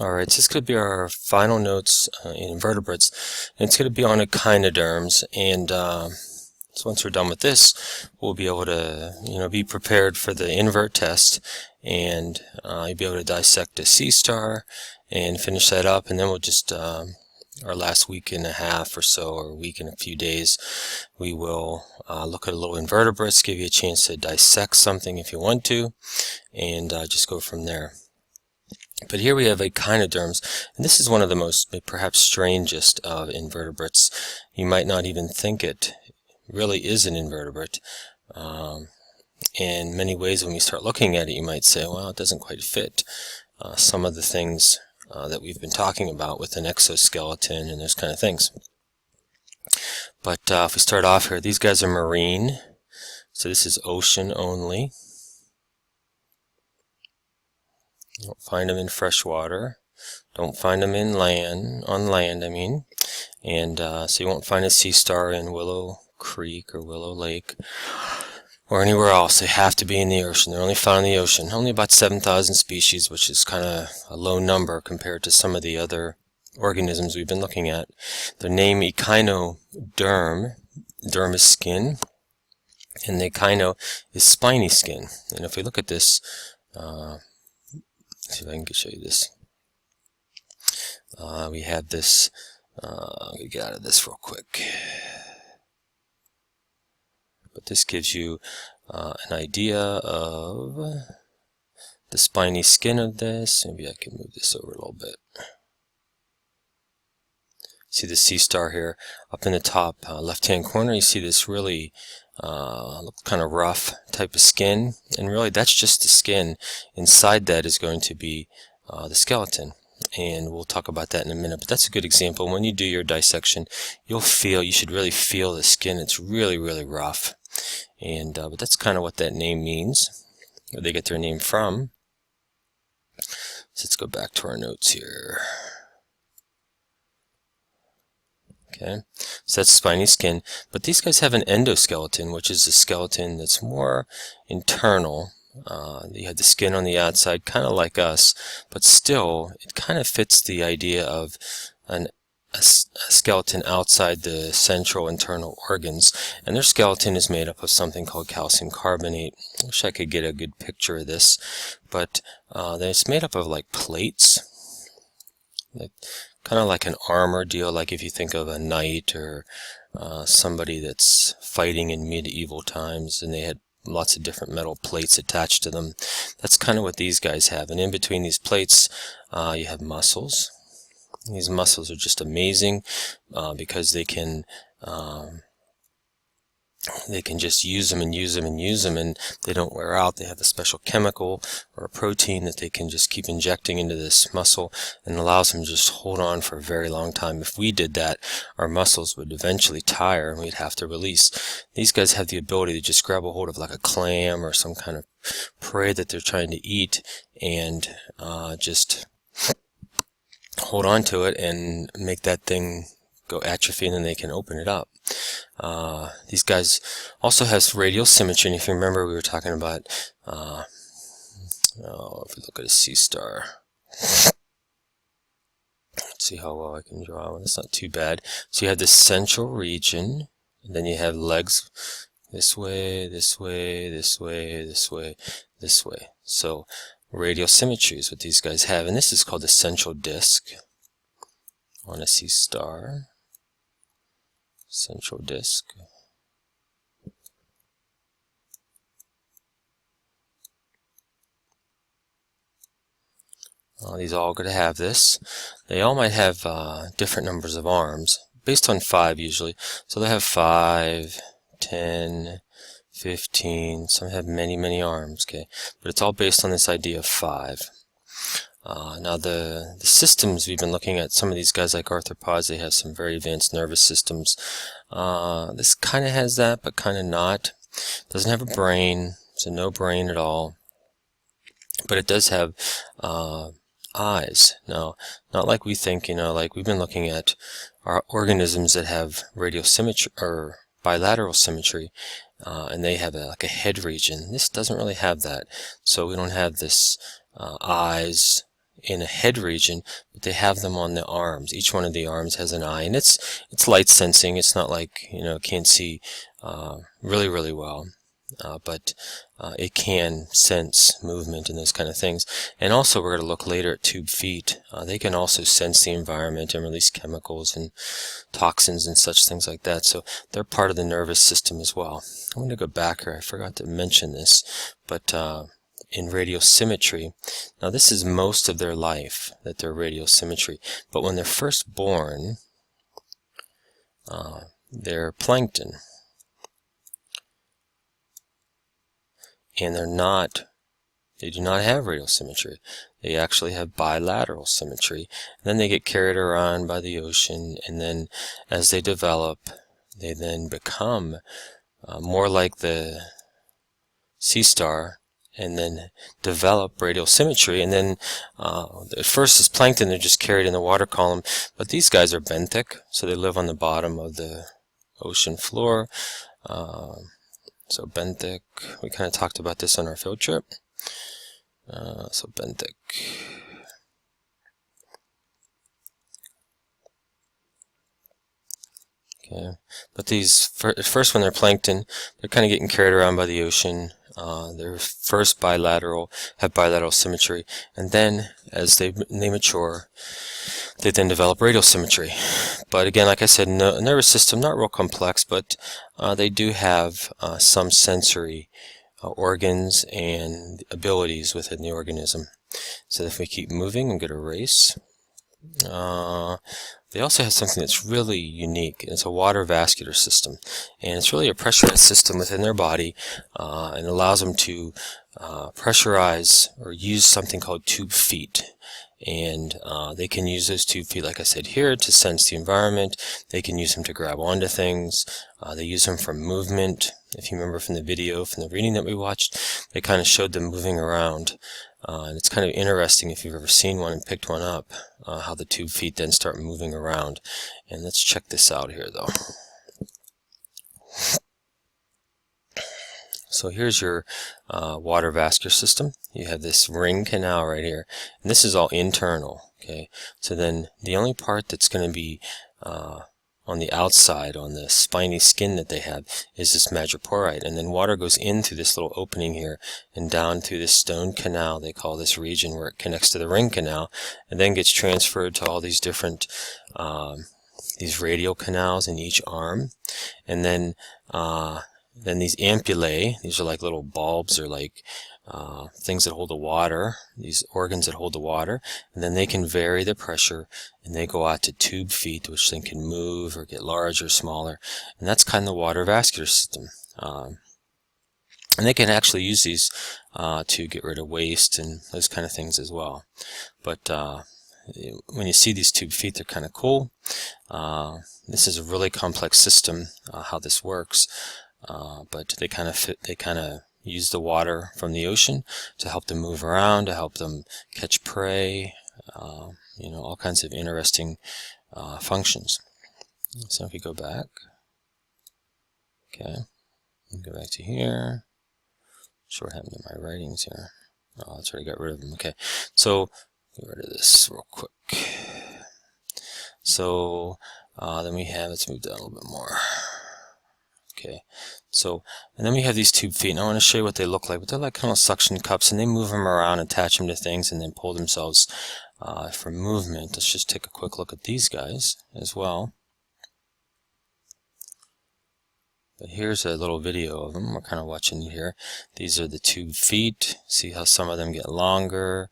Alright, so this could be our final notes in invertebrates, and it's going to be on echinoderms, and so once we're done with this, we'll be able to be prepared for the invert test, and you'll be able to dissect a sea star and finish that up, and then we'll just our last week and a half or so, or week and a few days, we will look at a little invertebrates, give you a chance to dissect something if you want to, and just go from there. But here we have echinoderms, and this is one of the most, perhaps strangest of invertebrates. You might not even think it really is an invertebrate. In many ways, when we start looking at it, you might say, well, it doesn't quite fit some of the things that we've been talking about with an exoskeleton and those kind of things. But if we start off here, these guys are marine, so this is ocean only. Don't find them in fresh water. Don't find them on land, and so you won't find a sea star in Willow Creek or Willow Lake or anywhere else. They have to be in the ocean. They're only found in the ocean. Only about 7,000 species, which is kind of a low number compared to some of the other organisms we've been looking at. Their name echinoderm. Derm is skin, and the echino is spiny skin. And if we look at this, see if I can show you this. We have this. Let me get out of this real quick. But this gives you an idea of the spiny skin of this. Maybe I can move this over a little bit. See the sea star here up in the top left-hand corner. You see this really kind of rough type of skin, and really that's just the skin. Inside that is going to be the skeleton, and we'll talk about that in a minute. But that's a good example. When you do your dissection, you should really feel the skin. It's really, really rough, and but that's kind of what that name means, where they get their name from. So let's go back to our notes here. Okay, so that's spiny skin, but these guys have an endoskeleton, which is a skeleton that's more internal. You have the skin on the outside, kind of like us, but still, it kind of fits the idea of a skeleton outside the central internal organs, and their skeleton is made up of something called calcium carbonate. I wish I could get a good picture of this, but it's made up of like plates, kind of like an armor deal, like if you think of a knight or somebody that's fighting in medieval times, and they had lots of different metal plates attached to them. That's kind of what these guys have. And in between these plates, you have muscles. These muscles are just amazing because they can just use them and use them and use them, and they don't wear out. They have a special chemical or a protein that they can just keep injecting into this muscle, and allows them to just hold on for a very long time. If we did that, our muscles would eventually tire and we'd have to release. These guys have the ability to just grab a hold of like a clam or some kind of prey that they're trying to eat, and just hold on to it and make that thing go atrophy, and then they can open it up. These guys also have radial symmetry, and if you remember, we were talking about if we look at a sea star, let's see how well I can draw one. It's not too bad. So you have this central region, and then you have legs this way, this way, this way, this way, this way. So radial symmetry is what these guys have, and this is called the central disc on a sea star. Central disc. These all going to have this. They all might have different numbers of arms, based on 5 usually. So they have 5, 10, 15. Some have many, many arms. Okay, but it's all based on this idea of 5. Now the systems we've been looking at, some of these guys like arthropods, they have some very advanced nervous systems. This kind of has that, but kind of not. Doesn't have a brain, so no brain at all. But it does have eyes. Now, not like we think, like we've been looking at our organisms that have radial symmetry or bilateral symmetry, and they have like a head region. This doesn't really have that, so we don't have this eyes in a head region, but they have them on the arms. Each one of the arms has an eye, and it's light sensing. It's not like, it can't see really well, but it can sense movement and those kind of things. And also, we're going to look later at tube feet. They can also sense the environment and release chemicals and toxins and such things like that. So they're part of the nervous system as well. I'm going to go back here. I forgot to mention this, but in radiosymmetry, now this is most of their life that they're radiosymmetry. But when they're first born, they're plankton. And they do not have radiosymmetry. They actually have bilateral symmetry. And then they get carried around by the ocean, and then as they develop, they then become more like the sea star, and then develop radial symmetry. And then at first as plankton, they're just carried in the water column, but these guys are benthic, so they live on the bottom of the ocean floor. So benthic, we kind of talked about this on our field trip. So benthic. Okay, but these first, when they're plankton, they're kind of getting carried around by the ocean. They're first have bilateral symmetry, and then as they mature, they then develop radial symmetry. But again, like I said, nervous system, not real complex, but they do have some sensory organs and abilities within the organism. So if we keep moving and go to race, they also have something that's really unique. It's a water vascular system, and it's really a pressurized system within their body, and allows them to pressurize or use something called tube feet. And they can use those tube feet, like I said here, to sense the environment. They can use them to grab onto things. They use them for movement. If you remember from the video, from the reading that we watched, they kind of showed them moving around. And it's kind of interesting, if you've ever seen one and picked one up, how the tube feet then start moving around. And let's check this out here, though. So here's your water vascular system. You have this ring canal right here, and this is all internal. Okay, so then the only part that's going to be on the outside, on the spiny skin that they have, is this madreporite, and then water goes in through this little opening here and down through this stone canal, they call this region, where it connects to the ring canal, and then gets transferred to all these different these radial canals in each arm. And then these ampullae, these are like little bulbs, or like things that hold the water, these organs that hold the water, and then they can vary the pressure, and they go out to tube feet, which then can move or get larger or smaller, and that's kind of the water vascular system. And they can actually use these to get rid of waste and those kind of things as well. But when you see these tube feet, they're kind of cool. This is a really complex system, how this works, but they kind of use the water from the ocean to help them move around, to help them catch prey, all kinds of interesting functions. So if we go back, okay, go back to here. Sure what happened to my writings here. Oh, that's already got rid of them. Okay, so get rid of this real quick. So then we have, let's move down a little bit more. Okay, so, and then we have these tube feet, and I want to show you what they look like. But they're like kind of suction cups, and they move them around, attach them to things, and then pull themselves for movement. Let's just take a quick look at these guys as well. But here's a little video of them. We're kind of watching it here. These are the tube feet. See how some of them get longer,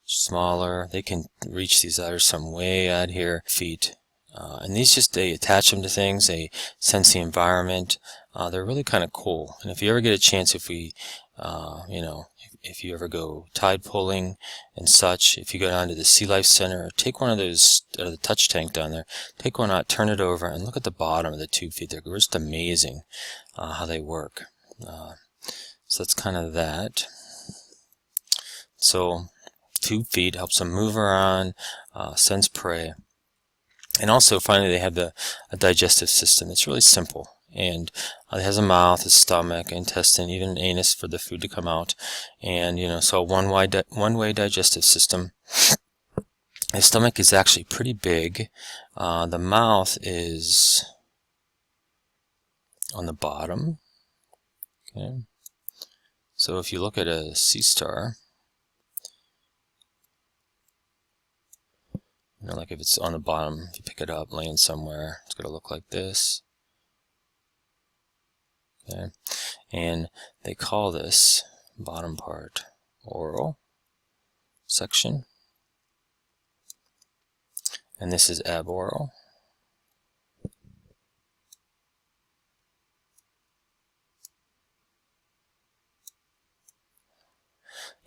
smaller. They can reach these others some way out here. Feet. And these they attach them to things. They sense the environment. They're really kind of cool. And if you ever get a chance, if you ever go tide pulling and such, if you go down to the Sea Life Center, take one of those, the touch tank down there, take one out, turn it over, and look at the bottom of the tube feet. They're just amazing how they work. So that's kind of that. So tube feet helps them move around, sense prey. And also, finally, they have a digestive system. It's really simple. And it has a mouth, a stomach, intestine, even an anus for the food to come out. And, so a one-way digestive system. The stomach is actually pretty big. The mouth is on the bottom. Okay. So if you look at a sea star, like if it's on the bottom, if you pick it up laying somewhere, it's going to look like this. Okay. And they call this bottom part oral section, and this is aboral.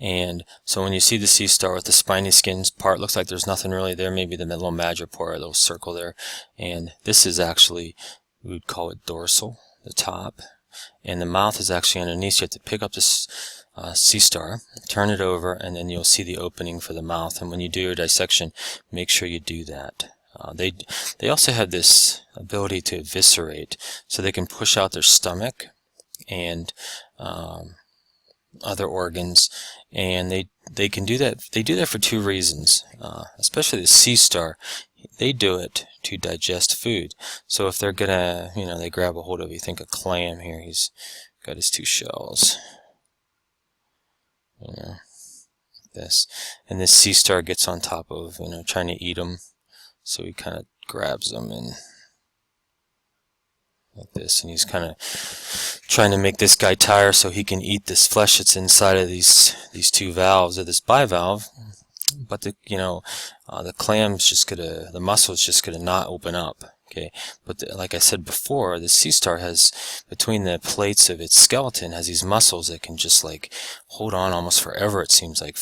And so when you see the sea star with the spiny skin part, looks like there's nothing really there, maybe the little madrepore, a little circle there. And this is actually, we would call it dorsal, the top. And the mouth is actually underneath. So you have to pick up this sea star, turn it over, and then you'll see the opening for the mouth. And when you do your dissection, make sure you do that. They also have this ability to eviscerate, so they can push out their stomach and other organs, and they can do that. They do that for two reasons. Especially the sea star, they do it to digest food. So if they're gonna, they grab a hold of, you think a clam here, he's got his two shells, like this, and this sea star gets on top of, trying to eat them. So he kind of grabs them and like this, and he's kind of trying to make this guy tire so he can eat this flesh that's inside of these two valves, or this bivalve. But the clam's just gonna, the muscle's just gonna not open up. Okay, but like I said before, the sea star has, between the plates of its skeleton, has these muscles that can just like hold on almost forever, it seems like,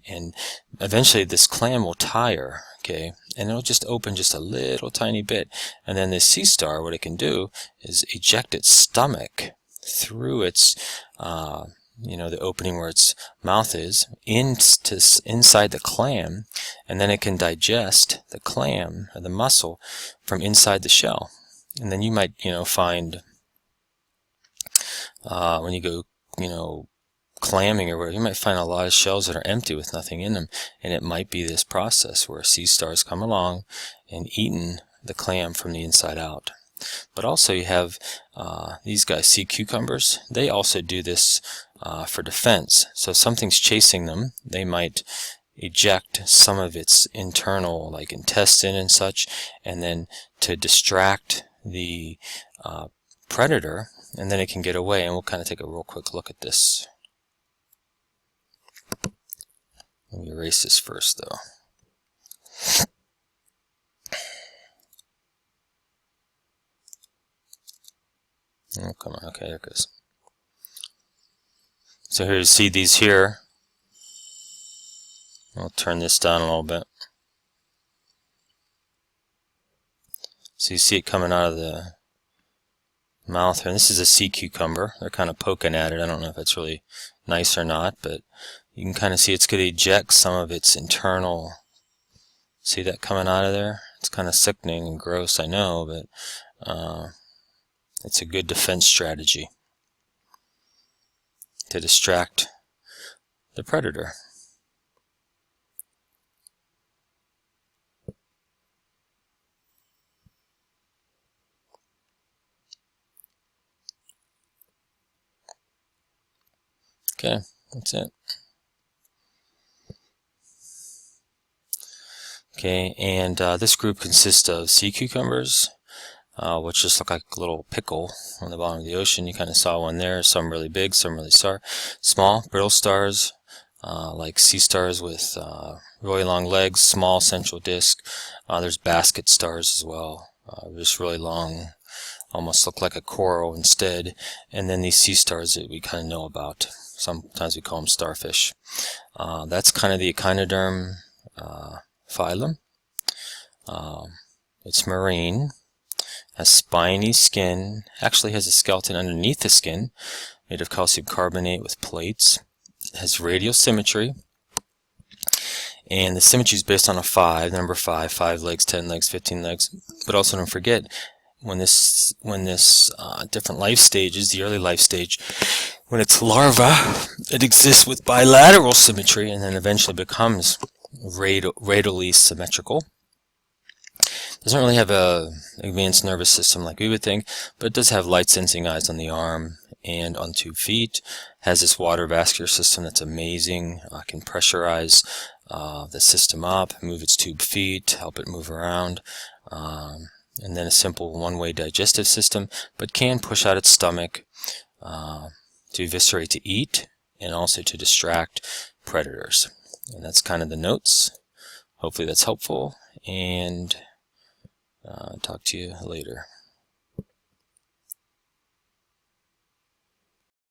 and eventually this clam will tire. Okay, and it'll just open just a little tiny bit, and then this sea star, what it can do is eject its stomach through its the opening where its mouth is inside the clam, and then it can digest the clam or the muscle from inside the shell. And then you might find when you go clamming or whatever, you might find a lot of shells that are empty with nothing in them, and it might be this process where sea stars come along and eaten the clam from the inside out. But also you have these guys, sea cucumbers. They also do this for defense. So if something's chasing them, they might eject some of its internal, like intestine and such, and then to distract the predator, and then it can get away. And we'll kind of take a real quick look at this. Let me erase this first, though. Oh, come on. Okay, there it goes. So here you see these here. I'll turn this down a little bit. So you see it coming out of the mouth here. And this is a sea cucumber. They're kind of poking at it. I don't know if it's really nice or not, but you can kind of see it's going to eject some of its internal. See that coming out of there? It's kind of sickening and gross, I know, but it's a good defense strategy to distract the predator. Okay, that's it. Okay, and this group consists of sea cucumbers, which just look like a little pickle on the bottom of the ocean. You kind of saw one there, some really big, some really small. Brittle stars, like sea stars with really long legs, small central disc. There's basket stars as well, just really long, almost look like a coral instead. And then these sea stars that we kind of know about. Sometimes we call them starfish. That's kind of the Echinoderm phylum. It's marine, has spiny skin, actually has a skeleton underneath the skin made of calcium carbonate with plates. It has radial symmetry, and the symmetry is based on a 5, number 5 legs, 10 legs, 15 legs. But also don't forget, when this different life stages, the early life stage, when it's larva, it exists with bilateral symmetry and then eventually becomes radially symmetrical. Doesn't really have a advanced nervous system like we would think, but it does have light sensing eyes on the arm and on 2 feet. Has this water vascular system that's amazing. Can pressurize the system up, move its tube feet, help it move around. And then a simple one-way digestive system, but can push out its stomach to eviscerate, to eat, and also to distract predators. And that's kind of the notes. Hopefully that's helpful, and talk to you later.